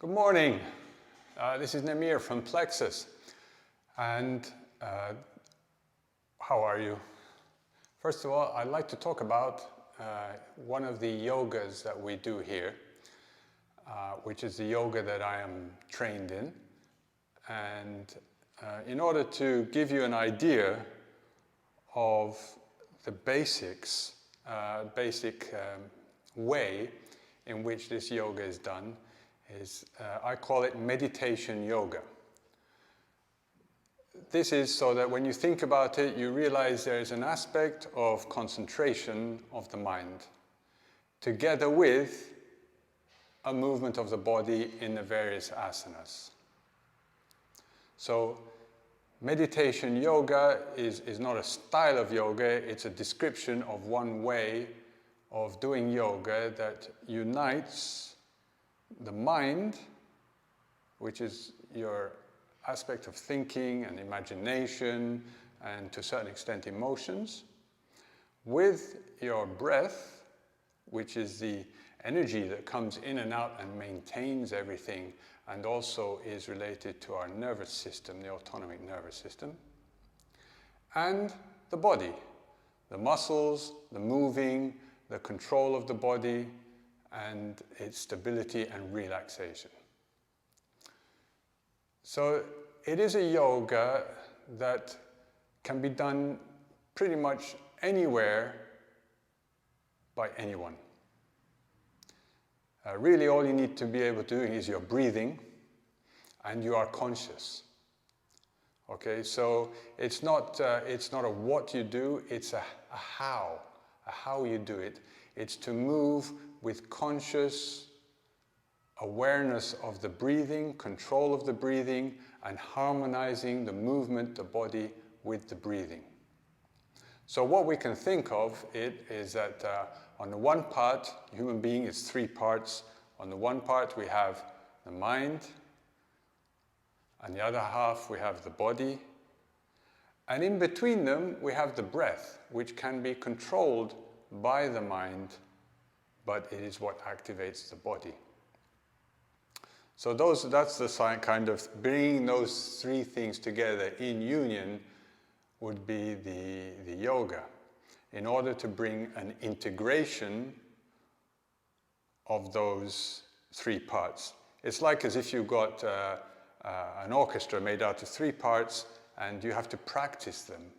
Good morning. This is Namir from Plexus. And how are you? First of all, I'd like to talk about one of the yogas that we do here, which is the yoga that I am trained in. And in order to give you an idea of the basic way in which this yoga is done, I call it meditation yoga. This is so that when you think about it, you realize there is an aspect of concentration of the mind, together with a movement of the body in the various asanas. So meditation yoga is not a style of yoga, it's a description of one way of doing yoga that unites the mind, which is your aspect of thinking and imagination and to a certain extent emotions, with your breath, which is the energy that comes in and out and maintains everything and also is related to our nervous system, the autonomic nervous system, and the body, the muscles, the moving, the control of the body, and its stability and relaxation. So it is a yoga that can be done pretty much anywhere by anyone. Really all you need to be able to do is your breathing, and you are conscious. Okay, so it's not a what you do, it's a how you do it. It's to move with conscious awareness of the breathing, control of the breathing, and harmonizing the movement, the body, with the breathing. So what we can think of it is that on the one part, human being is three parts. On the one part we have the mind, and the other half we have the body, and in between them we have the breath, which can be controlled by the mind, but it is what activates the body. So that's the kind of bringing those three things together in union would be the yoga, in order to bring an integration of those three parts. It's like as if you've got an orchestra made out of three parts and you have to practice them.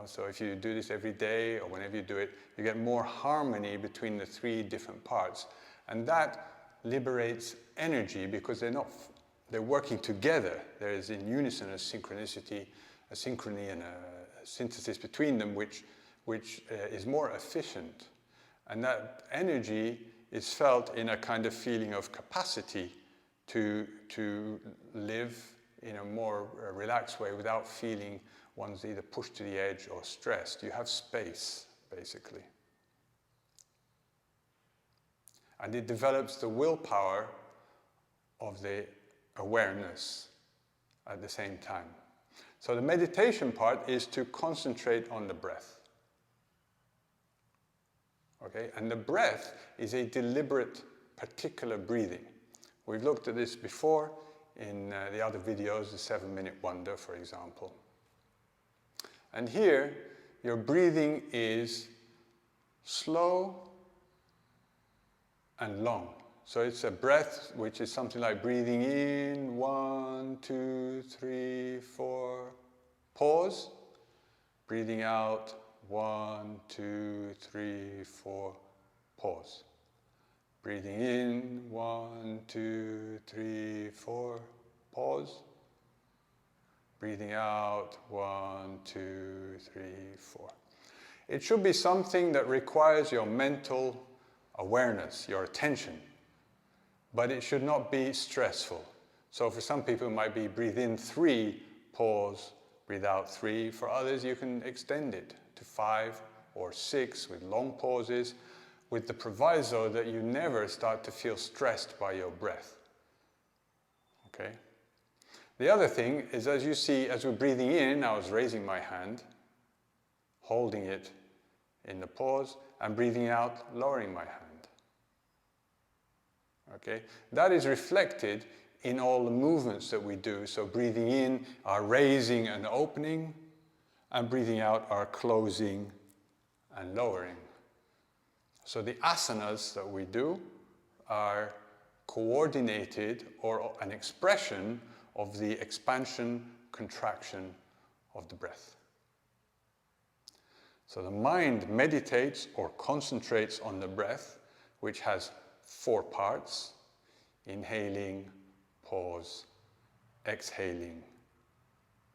So if you do this every day or whenever you do it, you get more harmony between the three different parts. And that liberates energy because they're working together. There is in unison a synchronicity, a synchrony and a synthesis between them which is more efficient. And that energy is felt in a kind of feeling of capacity to live in a more relaxed way without feeling one's either pushed to the edge or stressed. You have space, basically. And it develops the willpower of the awareness at the same time. So the meditation part is to concentrate on the breath. Okay? And the breath is a deliberate, particular breathing. We've looked at this before in the other videos, the 7-minute wonder, for example. And here, your breathing is slow and long. So it's a breath which is something like breathing in, 1, 2, 3, 4, pause. Breathing out, 1, 2, 3, 4, pause. Breathing in, 1, 2, 3, 4, pause. Breathing out, 1, 2, 3, 4. It should be something that requires your mental awareness, your attention, but it should not be stressful. So for some people it might be breathe in 3, pause, breathe out 3. For others you can extend it to 5 or 6 with long pauses, with the proviso that you never start to feel stressed by your breath. Okay? The other thing is, as you see, as we're breathing in, I was raising my hand, holding it in the pause, and breathing out, lowering my hand. Okay? That is reflected in all the movements that we do. So breathing in, our raising and opening, and breathing out, our closing and lowering. So the asanas that we do are coordinated or an expression of the expansion, contraction of the breath. So the mind meditates or concentrates on the breath, which has 4 parts: inhaling, pause, exhaling,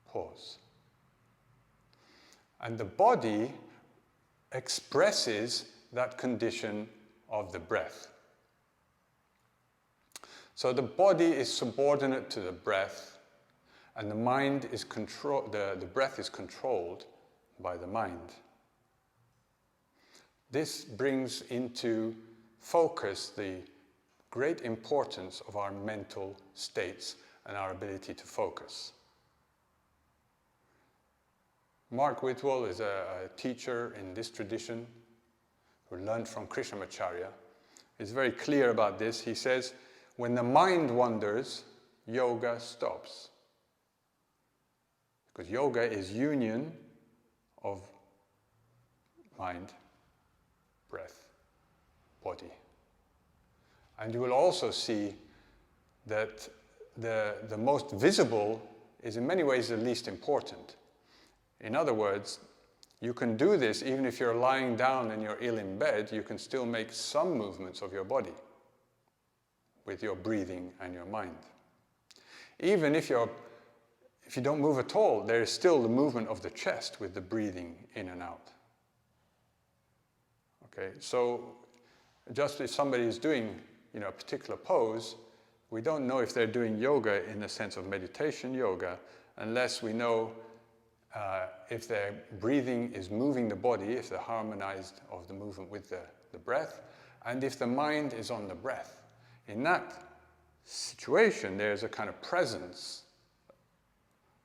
pause. And the body expresses that condition of the breath. So the body is subordinate to the breath, and the mind is the breath is controlled by the mind. This brings into focus the great importance of our mental states and our ability to focus. Mark Whitwell is a teacher in this tradition who learned from Krishnamacharya. He's very clear about this. He says, when the mind wanders, yoga stops. Because yoga is union of mind, breath, body. And you will also see that the most visible is in many ways the least important. In other words, you can do this even if you're lying down and you're ill in bed, you can still make some movements of your body with your breathing and your mind. Even if you don't move at all, there is still the movement of the chest with the breathing in and out. Okay, so just if somebody is doing, a particular pose, we don't know if they're doing yoga in the sense of meditation yoga unless we know if their breathing is moving the body, if they're harmonized of the movement with the breath, and if the mind is on the breath. In that situation, there's a kind of presence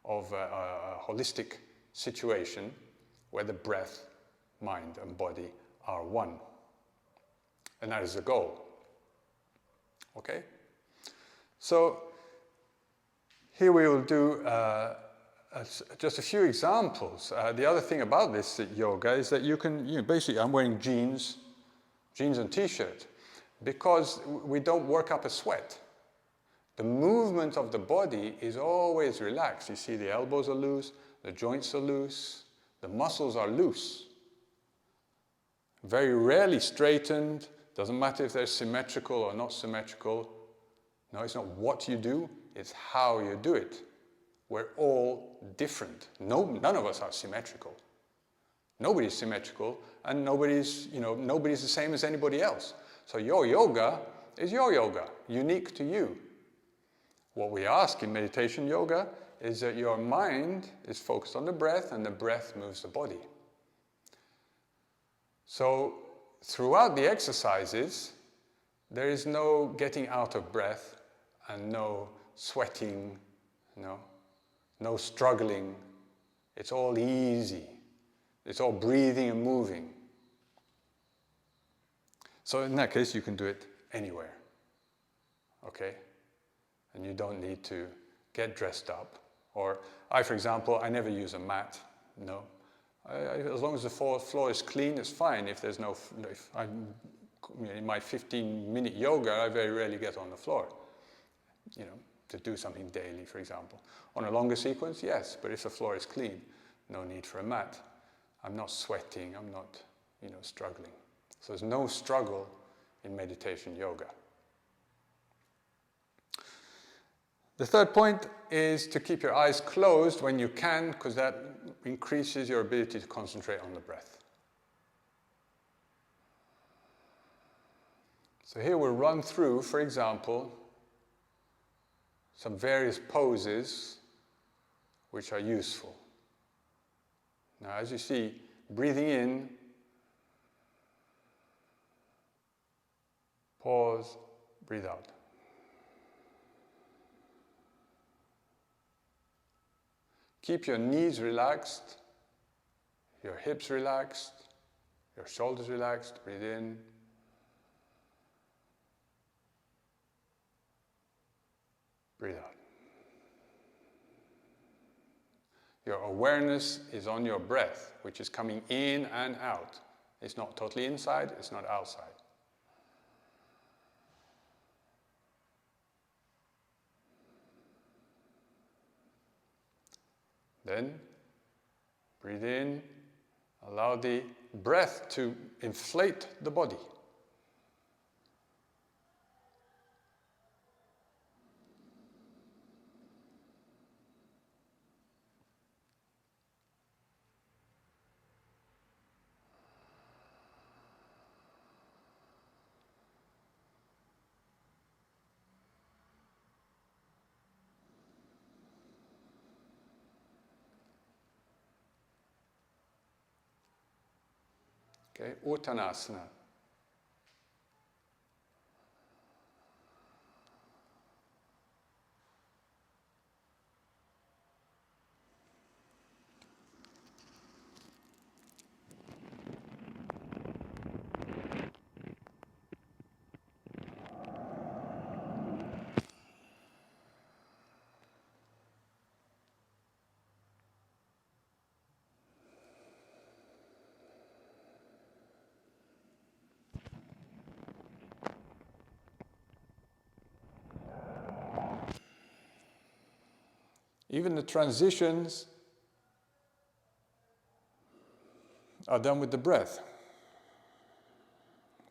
of a holistic situation where the breath, mind, and body are one. And that is the goal. Okay? So here we will do just a few examples. The other thing about this yoga is that you can, basically, I'm wearing jeans and t-shirt, because we don't work up a sweat. The movement of the body is always relaxed. You see the elbows are loose, the joints are loose, the muscles are loose. Very rarely straightened. Doesn't matter if they're symmetrical or not symmetrical. No, it's not what you do, it's how you do it. We're all different. None of us are symmetrical. Nobody's symmetrical, and nobody's the same as anybody else. So your yoga is your yoga, unique to you. What we ask in meditation yoga is that your mind is focused on the breath, and the breath moves the body. So throughout the exercises, there is no getting out of breath and no sweating, no struggling. It's all easy. It's all breathing and moving. So in that case, you can do it anywhere. Okay? And you don't need to get dressed up. Or for example, I never use a mat. No. As long as the floor is clean, it's fine. If there's in my 15-minute yoga, I very rarely get on the floor, to do something daily, for example. On a longer sequence, yes, but if the floor is clean, no need for a mat. I'm not sweating, I'm not, struggling. So there's no struggle in meditation yoga. The third point is to keep your eyes closed when you can, because that increases your ability to concentrate on the breath. So here we'll run through, for example, some various poses which are useful. Now, as you see, breathing in, pause, breathe out. Keep your knees relaxed, your hips relaxed, your shoulders relaxed. Breathe in. Breathe out. Your awareness is on your breath, which is coming in and out. It's not totally inside, it's not outside. Then, breathe in, allow the breath to inflate the body. Okay, Uttanasana. Even the transitions are done with the breath.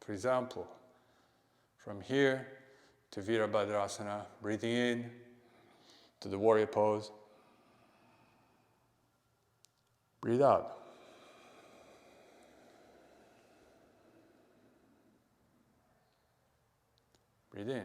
For example, from here to Virabhadrasana, breathing in to the warrior pose. Breathe out. Breathe in.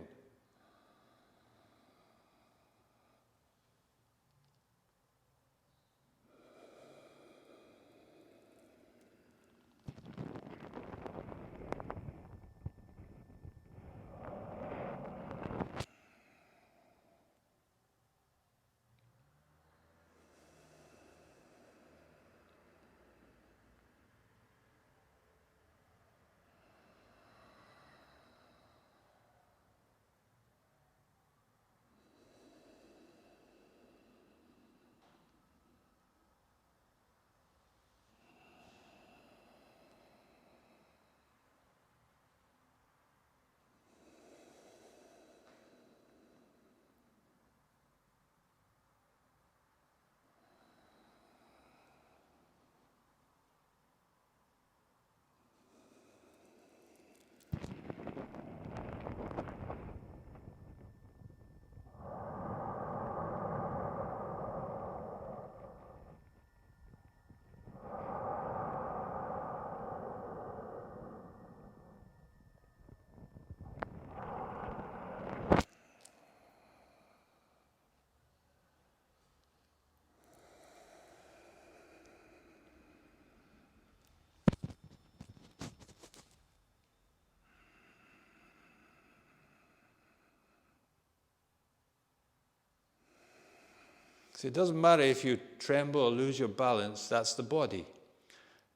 So it doesn't matter if you tremble or lose your balance, that's the body.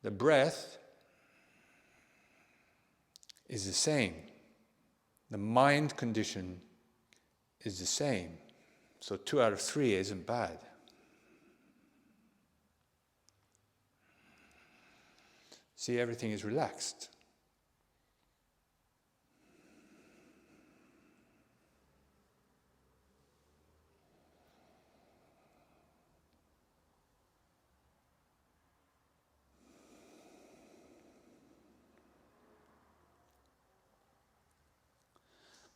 The breath is the same. The mind condition is the same. So 2 out of 3 isn't bad. See, everything is relaxed.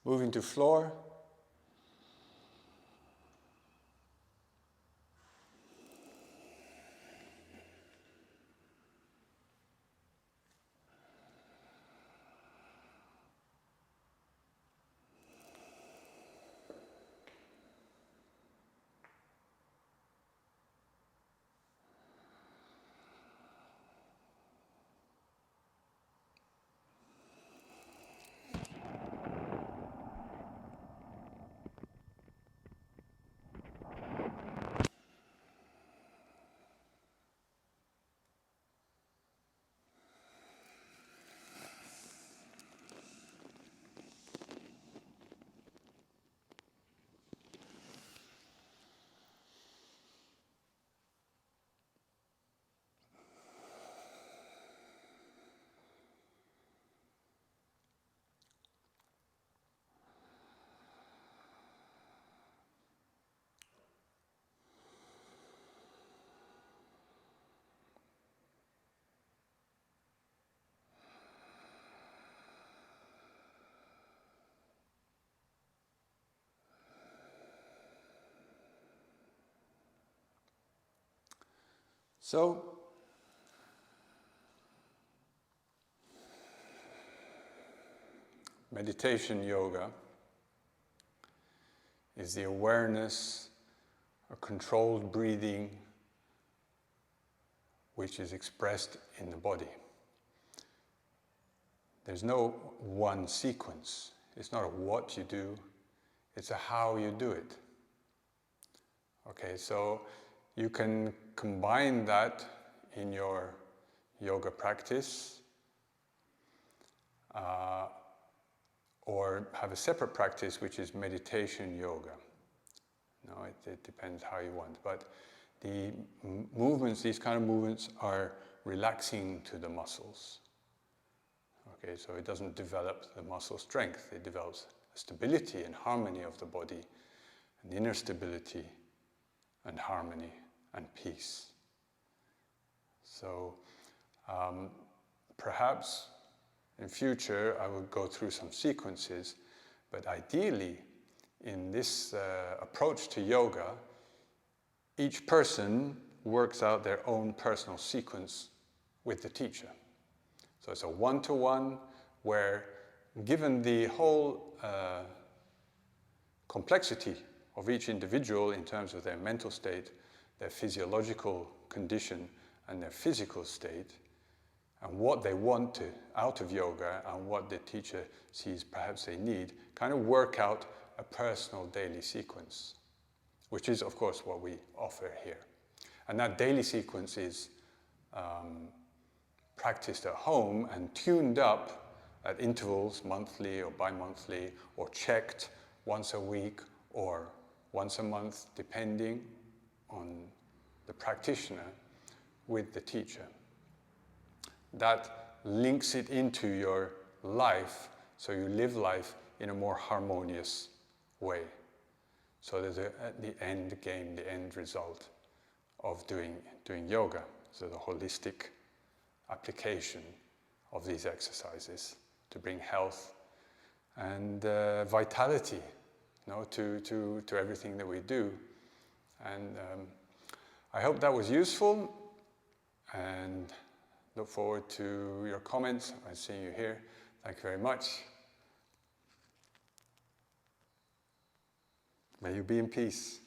Moving to floor. So, meditation yoga is the awareness of controlled breathing which is expressed in the body. There's no one sequence. It's not a what you do, it's a how you do it. Okay, so you can combine that in your yoga practice, or have a separate practice which is meditation yoga. No, it depends how you want. But the movements, these kind of movements, are relaxing to the muscles. Okay, so it doesn't develop the muscle strength, it develops stability and harmony of the body, and inner stability and harmony and peace. So perhaps in future I will go through some sequences, but ideally in this approach to yoga, each person works out their own personal sequence with the teacher. So it's a one-to-one where, given the whole complexity of each individual in terms of their mental state, their physiological condition and their physical state, and what they want out of yoga and what the teacher sees perhaps they need, kind of work out a personal daily sequence, which is of course what we offer here. And that daily sequence is practiced at home and tuned up at intervals, monthly or bi-monthly, or checked once a week or once a month, depending on the practitioner with the teacher. That links it into your life, so you live life in a more harmonious way. So there's the end game, the end result of doing yoga. So the holistic application of these exercises to bring health and vitality, to everything that we do. And I hope that was useful, and look forward to your comments and seeing you here. Thank you very much. May you be in peace.